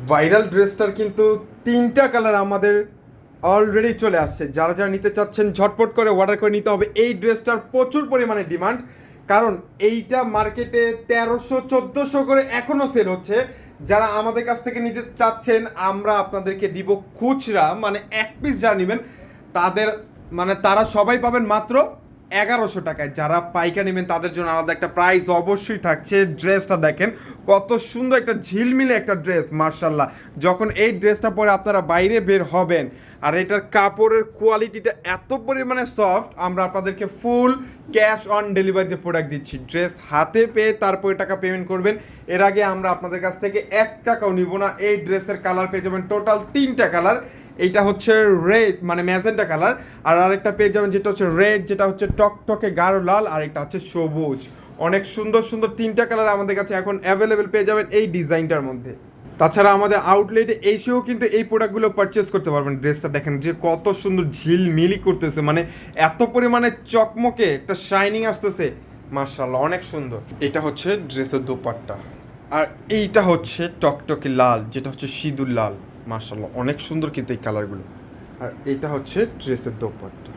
Viral ড্রেসটার কিন্তু তিনটা কালার আমাদের অলরেডি চলে আসছে। যারা যারা নিতে চাচ্ছেন ঝটপট করে অর্ডার করে নিতে হবে। এই ড্রেসটার প্রচুর পরিমাণে ডিমান্ড, কারণ এইটা মার্কেটে 1300-1400 করে এখনও সেল হচ্ছে। যারা আমাদের কাছ থেকে নিতে চাচ্ছেন আমরা আপনাদেরকে দিব খুচরা, মানে এক পিস যারা নেবেন তাদের মানে তারা সবাই পাবেন মাত্র 1100 টাকায়। যারা পাইকারি নেবেন তাদের জন্য আলাদা একটা প্রাইস অবশ্যই থাকছে। ড্রেসটা দেখেন কত সুন্দর, একটা ঝিলমিলে একটা ড্রেস, মার্শাল্লাহ। যখন এই ড্রেসটা পরে আপনারা বাইরে বের হবেন, আর এটার কাপড়ের কোয়ালিটিটা এত পরিমাণে সফট, আমরা আপনাদেরকে ফুল ক্যাশ অন ডেলিভারিতে প্রোডাক্ট দিচ্ছি। ড্রেস হাতে পেয়ে তারপরে টাকা পেমেন্ট করবেন। এর আগে আমরা আপনাদের কাছ থেকে 1 টাকাও নিব না। এই ড্রেসের কালার পেয়ে যাবেন টোটাল 3টা কালার। এইটা হচ্ছে রেড মানে ম্যাজেন্টা কালার, আর আরেকটা পেয়ে যাবেন যেটা হচ্ছে রেড, যেটা হচ্ছে টকটকে গাঢ় লাল, আর একটা হচ্ছে সবুজ। অনেক সুন্দর সুন্দর 3টা কালার আমাদের কাছে এখন অ্যাভেলেবেল পেয়ে যাবেন এই ডিজাইনটার মধ্যে। তাছাড়া আমাদের আউটলেটে এসেও কিন্তু এই প্রোডাক্টগুলো পারচেস করতে পারবেন। ড্রেসটা দেখেন যে কত সুন্দর ঝিলমিলি করতেছে, মানে এত পরিমাণে চকমকে একটা শাইনিং আসতেছে, মার্শাল্লাহ অনেক সুন্দর। এটা হচ্ছে ড্রেসের দোপাট্টা, আর এইটা হচ্ছে টকটকে লাল, যেটা হচ্ছে সিঁদুর লাল। মার্শাল্লাহ অনেক সুন্দর কিন্তু এই কালারগুলো। আর এটা হচ্ছে ড্রেসের দোপাট্টা।